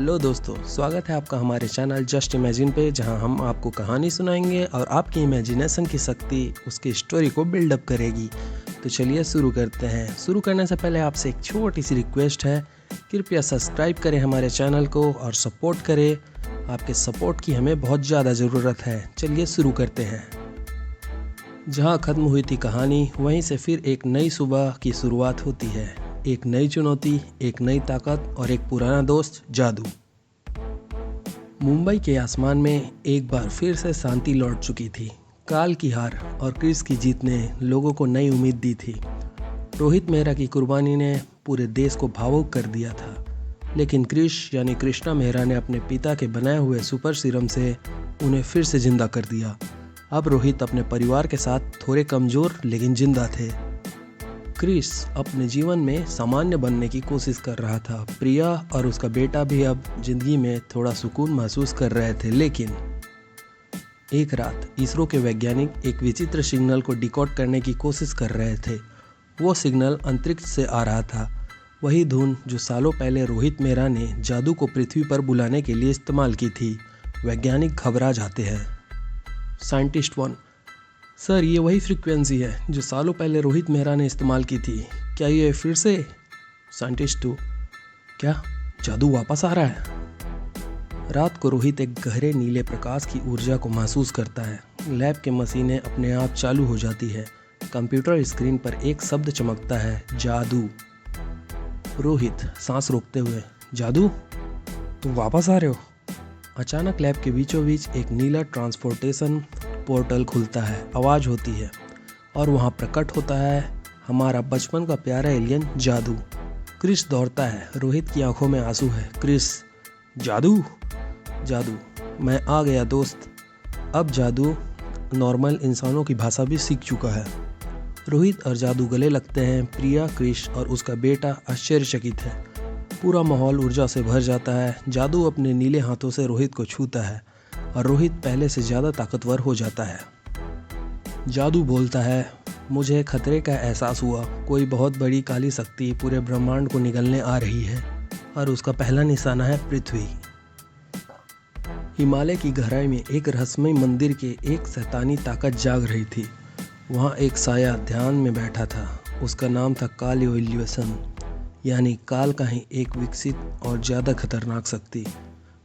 Hello दोस्तों, स्वागत है आपका हमारे चैनल जस्ट इमेजिन पे, जहां हम आपको कहानी सुनाएंगे और आपकी इमेजिनेशन की शक्ति उसकी स्टोरी को बिल्डअप करेगी। तो चलिए शुरू करते हैं। शुरू करने से पहले आपसे एक छोटी सी रिक्वेस्ट है, कृपया सब्सक्राइब करें हमारे चैनल को और सपोर्ट करें। आपके सपोर्ट की हमें बहुत ज़्यादा ज़रूरत है। चलिए शुरू करते हैं। जहाँ ख़त्म हुई थी कहानी, वहीं से फिर एक नई सुबह की शुरुआत होती है। एक नई चुनौती, एक नई ताकत और एक पुराना दोस्त जादू। मुंबई के आसमान में एक बार फिर से शांति लौट चुकी थी। काल की हार और क्रिस की जीत ने लोगों को नई उम्मीद दी थी। रोहित मेहरा की कुर्बानी ने पूरे देश को भावुक कर दिया था, लेकिन क्रिश यानी कृष्णा मेहरा ने अपने पिता के बनाए हुए सुपर सीरम से उन्हें फिर से जिंदा कर दिया। अब रोहित अपने परिवार के साथ थोड़े कमज़ोर लेकिन जिंदा थे। क्रिस अपने जीवन में सामान्य बनने की कोशिश कर रहा था। प्रिया और उसका बेटा भी अब जिंदगी में थोड़ा सुकून महसूस कर रहे थे। लेकिन एक रात इसरो के वैज्ञानिक एक विचित्र सिग्नल को डिकोड करने की कोशिश कर रहे थे। वो सिग्नल अंतरिक्ष से आ रहा था, वही धुन जो सालों पहले रोहित मेहरा ने जादू को पृथ्वी पर बुलाने के लिए इस्तेमाल की थी। वैज्ञानिक घबरा जाते हैं। साइंटिस्ट 1: सर, ये वही फ्रीक्वेंसी है जो सालों पहले रोहित मेहरा ने इस्तेमाल की थी। क्या ये फिर से? साइंटिस्ट 2: क्या जादू वापस आ रहा है? रात को रोहित एक गहरे नीले प्रकाश की ऊर्जा को महसूस करता है। लैब की मशीनें अपने आप चालू हो जाती है। कंप्यूटर स्क्रीन पर एक शब्द चमकता है, जादू। रोहित सांस रोकते हुए: जादू? तुम वापस आ रहे हो? अचानक लैब के बीचों बीच एक नीला ट्रांसपोर्टेशन पोर्टल खुलता है। आवाज़ होती है और वहाँ प्रकट होता है हमारा बचपन का प्यारा एलियन जादू। क्रिस दौड़ता है। रोहित की आंखों में आंसू है। क्रिस: जादू? जादू? मैं आ गया दोस्त। अब जादू नॉर्मल इंसानों की भाषा भी सीख चुका है। रोहित और जादू गले लगते हैं। प्रिया, क्रिस और उसका बेटा आश्चर्यचकित है। पूरा माहौल ऊर्जा से भर जाता है। जादू अपने नीले हाथों से रोहित को छूता है और रोहित पहले से ज़्यादा ताकतवर हो जाता है। जादू बोलता है, मुझे खतरे का एहसास हुआ। कोई बहुत बड़ी काली शक्ति पूरे ब्रह्मांड को निगलने आ रही है और उसका पहला निशाना है पृथ्वी। हिमालय की गहराई में एक रहस्यमय मंदिर के एक शैतानी ताकत जाग रही थी। वहाँ एक साया ध्यान में बैठा था। उसका नाम था काल इवोल्यूशन, यानी काल का ही एक विकसित और ज़्यादा खतरनाक शक्ति,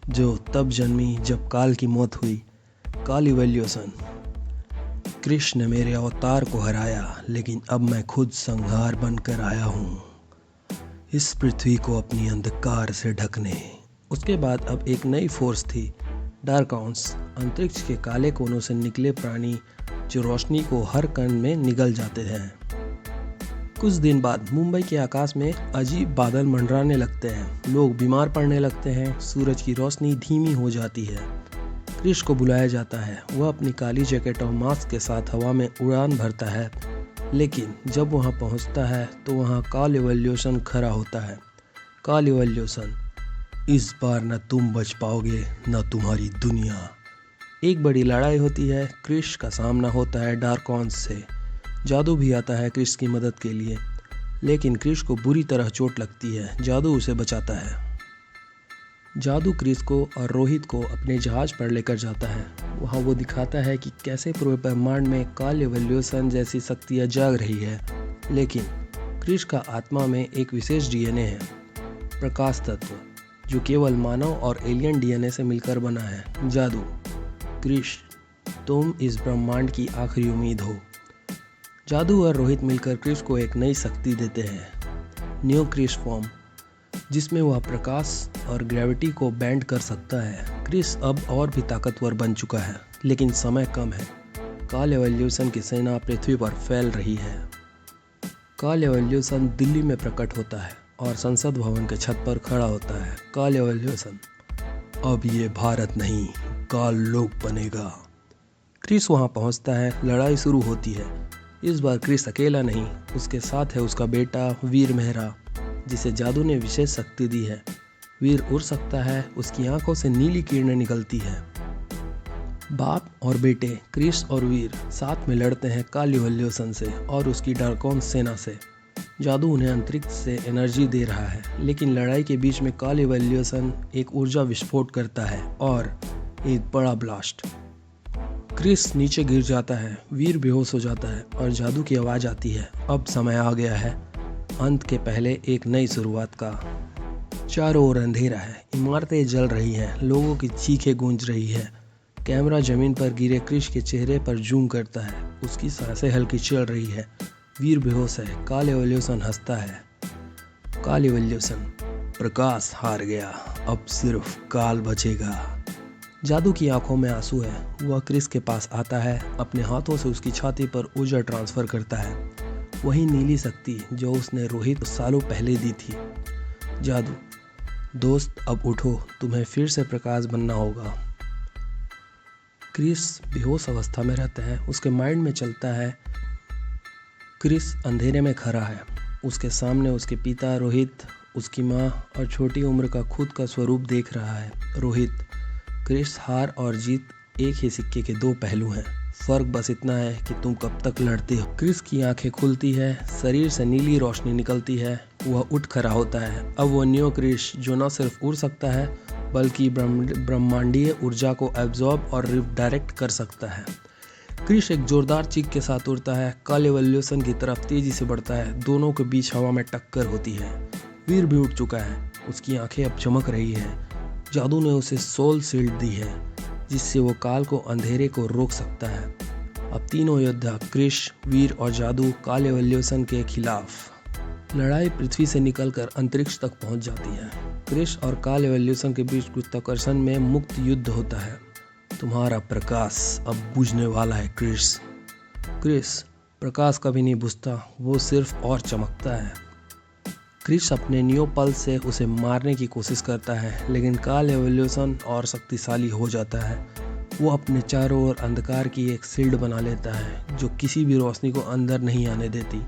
जो तब जन्मी जब काल की मौत हुई। काल इवोल्यूशन: कृष्ण ने मेरे अवतार को हराया, लेकिन अब मैं खुद संहार बनकर आया हूँ, इस पृथ्वी को अपनी अंधकार से ढकने। उसके बाद अब एक नई फोर्स थी, डार्कॉन्स, अंतरिक्ष के काले कोनों से निकले प्राणी जो रोशनी को हर कण में निगल जाते हैं। कुछ दिन बाद मुंबई के आकाश में अजीब बादल मंडराने लगते हैं। लोग बीमार पड़ने लगते हैं। सूरज की रोशनी धीमी हो जाती है। क्रिश को बुलाया जाता है। वह अपनी काली जैकेट और मास्क के साथ हवा में उड़ान भरता है, लेकिन जब वहां पहुंचता है तो वहां काल इवोल्यूशन खड़ा होता है। काल इवोल्यूशन: इस बार न तुम बच पाओगे, न तुम्हारी दुनिया। एक बड़ी लड़ाई होती है। क्रिश का सामना होता है डार्कॉन्स से। जादू भी आता है क्रिस की मदद के लिए, लेकिन क्रिस को बुरी तरह चोट लगती है। जादू उसे बचाता है। जादू क्रिस को और रोहित को अपने जहाज पर लेकर जाता है। वहाँ वो दिखाता है कि कैसे पूरे ब्रह्मांड में काल इवोल्यूशन जैसी शक्तियाँ जाग रही है, लेकिन क्रिस का आत्मा में एक विशेष डीएनए है, प्रकाश तत्व, जो केवल मानव और एलियन डीएनए से मिलकर बना है। जादू: क्रिस, तुम इस ब्रह्मांड की आखिरी उम्मीद हो। जादू और रोहित मिलकर क्रिस को एक नई शक्ति देते हैं, न्यू क्रिस फॉर्म, जिसमें वह प्रकाश और ग्रेविटी को बैंड कर सकता है। क्रिस अब और भी ताकतवर बन चुका है, लेकिन समय कम है। काल इवोल्यूशन की सेना पृथ्वी पर फैल रही है। काल इवोल्यूशन दिल्ली में प्रकट होता है और संसद भवन के छत पर खड़ा होता है। काल इवोल्यूशन: अब ये भारत नहीं, काल लोक बनेगा। क्रिस वहाँ पहुँचता है। लड़ाई शुरू होती है। इस बार क्रिस अकेला नहीं, उसके साथ है उसका बेटा वीर मेहरा, जिसे जादू ने विशेष शक्ति दी है। वीर उड़ सकता है। उसकी आंखों से नीली किरणें निकलती हैं। बाप और बेटे क्रिस और वीर साथ में लड़ते हैं काल इवोल्यूशन से और उसकी डार्कॉन सेना से। जादू उन्हें अंतरिक्ष से एनर्जी दे रहा है, लेकिन लड़ाई के बीच में काल इवोल्यूशन एक ऊर्जा विस्फोट करता है और एक बड़ा ब्लास्ट। क्रिस नीचे गिर जाता है, वीर बेहोश हो जाता है और जादू की आवाज़ आती है, अब समय आ गया है अंत के पहले एक नई शुरुआत का। चारों ओर अंधेरा है, इमारतें जल रही हैं, लोगों की चीखें गूंज रही है। कैमरा जमीन पर गिरे क्रिस के चेहरे पर जूम करता है, उसकी सांसें हल्की चल रही है, वीर बेहोश है। काल इवोल्यूशन हंसता है। काल इवोल्यूशन, प्रकाश हार गया, अब सिर्फ काल बचेगा। जादू की आंखों में आंसू है। वह क्रिस के पास आता है, अपने हाथों से उसकी छाती पर ऊर्जा ट्रांसफर करता है, वही नीली शक्ति जो उसने रोहित को सालों पहले दी थी। जादू, दोस्त अब उठो, तुम्हें फिर से प्रकाश बनना होगा। क्रिस बेहोश अवस्था में रहता है, उसके माइंड में चलता है क्रिस अंधेरे में खड़ा है, उसके सामने उसके पिता रोहित, उसकी माँ और छोटी उम्र का खुद का स्वरूप देख रहा है। रोहित, क्रिस, हार और जीत एक ही सिक्के के दो पहलू हैं, फर्क बस इतना है कि तुम कब तक लड़ते हो। क्रिस की आंखें खुलती है, शरीर से नीली रोशनी निकलती है, वह उठ खड़ा होता है। अब वो न्यू क्रिस जो न सिर्फ उड़ सकता है बल्कि ब्रह्मांडीय ऊर्जा को एब्जॉर्ब और रिडायरेक्ट कर सकता है। क्रिस एक जोरदार चीख के साथ उड़ता है, काल इवोल्यूशन की तरफ तेजी से बढ़ता है, दोनों के बीच हवा में टक्कर होती है। वीर भी उठ चुका है, उसकी आंखें अब चमक रही हैं। जादू ने उसे सोल शील्ड दी है, जिससे वो काल को अंधेरे को रोक सकता है। अब तीनों योद्धा क्रिस, वीर और जादू काल इवोल्यूशन के खिलाफ। लड़ाई पृथ्वी से निकलकर अंतरिक्ष तक पहुंच जाती है। क्रिस और काल इवोल्यूशन के बीच गुरुत्वाकर्षण में मुक्त युद्ध होता है। तुम्हारा प्रकाश अब बुझने वाला है क्रिस। क्रिस, प्रकाश कभी नहीं बुझता, वो सिर्फ और चमकता है। क्रिस अपने न्यू पल्स से उसे मारने की कोशिश करता है, लेकिन काल इवोल्यूशन और शक्तिशाली हो जाता है। वो अपने चारों ओर अंधकार की एक शील्ड बना लेता है जो किसी भी रोशनी को अंदर नहीं आने देती।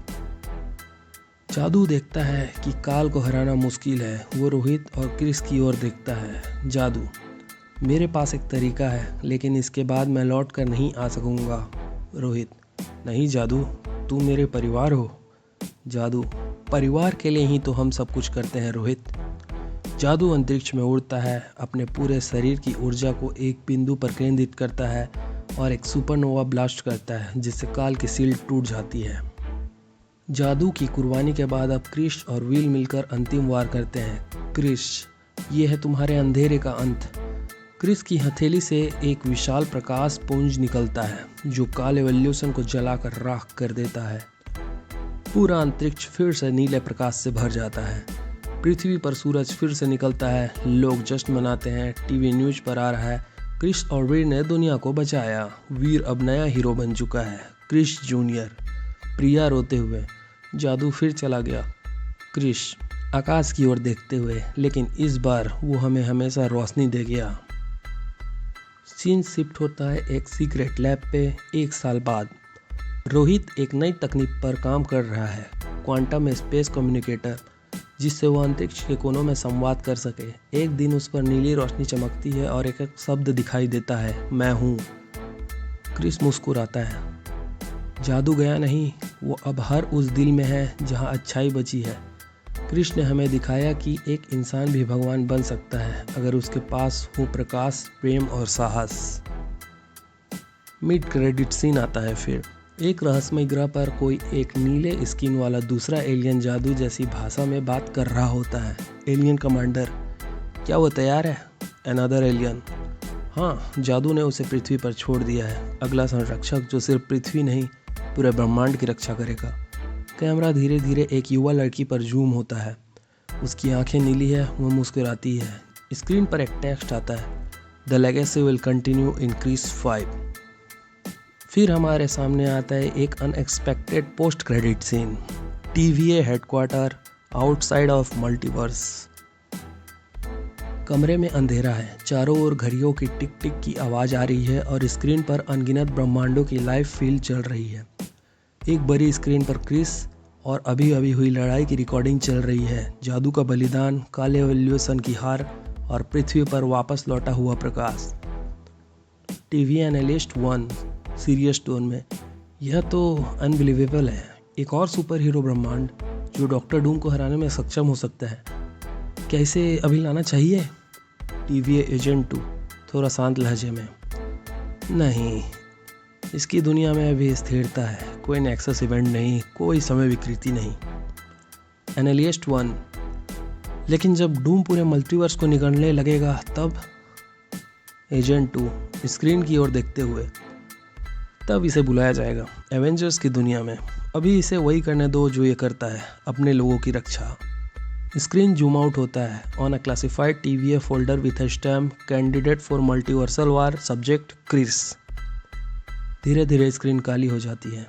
जादू देखता है कि काल को हराना मुश्किल है। वो रोहित और क्रिस की ओर देखता है। जादू, मेरे पास एक तरीका है, लेकिन इसके बाद मैं लौट कर नहीं आ सकूंगा। रोहित, नहीं जादू, तुम मेरे परिवार हो। जादू, परिवार के लिए ही तो हम सब कुछ करते हैं रोहित। जादू अंतरिक्ष में उड़ता है, अपने पूरे शरीर की ऊर्जा को एक बिंदु पर केंद्रित करता है और एक सुपरनोवा ब्लास्ट करता है, जिससे काल की शील्ड टूट जाती है। जादू की कुर्बानी के बाद अब क्रिस और वील मिलकर अंतिम वार करते हैं। क्रिस, ये है तुम्हारे अंधेरे का अंत। क्रिस की हथेली से एक विशाल प्रकाश पुंज निकलता है जो काल इवोल्यूशन को जलाकर राख कर देता है। पूरा अंतरिक्ष फिर से नीले प्रकाश से भर जाता है। पृथ्वी पर सूरज फिर से निकलता है, लोग जश्न मनाते हैं, टीवी न्यूज पर आ रहा है, क्रिस और वीर ने दुनिया को बचाया। वीर अब नया हीरो बन चुका है, क्रिस जूनियर। प्रिया रोते हुए, जादू फिर चला गया। क्रिस आकाश की ओर देखते हुए, लेकिन इस बार वो हमें हमेशा रोशनी दे गया। सीन शिफ्ट होता है एक सीक्रेट लैब पे 1 साल बाद। रोहित एक नई तकनीक पर काम कर रहा है, क्वांटम स्पेस कम्युनिकेटर, जिससे वो अंतरिक्ष के कोनों में संवाद कर सके। एक दिन उस पर नीली रोशनी चमकती है और एक एक शब्द दिखाई देता है, मैं हूँ। क्रिस मुस्कुराता है। जादू गया नहीं, वो अब हर उस दिल में है जहाँ अच्छाई बची है। क्रिस ने हमें दिखाया कि एक इंसान भी भगवान बन सकता है अगर उसके पास हो प्रकाश, प्रेम और साहस। मिड क्रेडिट सीन आता है। फिर एक रहस्यमय ग्रह पर कोई एक नीले स्किन वाला दूसरा एलियन जादू जैसी भाषा में बात कर रहा होता है। एलियन कमांडर, क्या वो तैयार है? अनदर एलियन, हाँ, जादू ने उसे पृथ्वी पर छोड़ दिया है, अगला संरक्षक जो सिर्फ पृथ्वी नहीं पूरे ब्रह्मांड की रक्षा करेगा। कैमरा धीरे धीरे एक युवा लड़की पर जूम होता है, उसकी आंखें नीली है, वो मुस्कुराती है। स्क्रीन पर एक टेक्स्ट आता है, the legacy will continue in Krrish 5। फिर हमारे सामने आता है एक unexpected post credit scene. TVA headquarter, outside of multiverse. कमरे में अंधेरा है, चारों ओर घड़ियों की टिक टिक की आवाज़ आ रही है और स्क्रीन पर अनगिनत ब्रह्मांडों की लाइव फील्ड चल रही है। एक बड़ी स्क्रीन पर क्रिस और अभी अभी हुई लड़ाई की रिकॉर्डिंग चल रही है। जादू का बलिदान, काले इवोल्यूशन की हार और पृथ्वी पर वापस लौटा हुआ प्रकाश। टीवी एनालिस्ट 1 सीरियस टोन में, यह तो अनबिलीवेबल है। एक और सुपर हीरो ब्रह्मांड जो डॉक्टर डूम को हराने में सक्षम हो सकता है। क्या इसे अभी लाना चाहिए? TVA एजेंट 2 थोड़ा शांत लहजे में। नहीं, इसकी दुनिया में अभी स्थिरता है, कोई नेक्सस इवेंट नहीं, कोई समय विकृति नहीं। एनालिस्ट 1 लेकिन जब डूम पूरे मल्टीवर्स को निगलने लगेगा तब? एजेंट 2 स्क्रीन की ओर देखते हुए, तब इसे बुलाया जाएगा एवेंजर्स की दुनिया में। अभी इसे वही करने दो जो ये करता है, अपने लोगों की रक्षा। स्क्रीन जूम आउट होता है on a classified TVA folder with a stamp candidate for multiversal war, subject Krrish. धीरे धीरे स्क्रीन काली हो जाती है।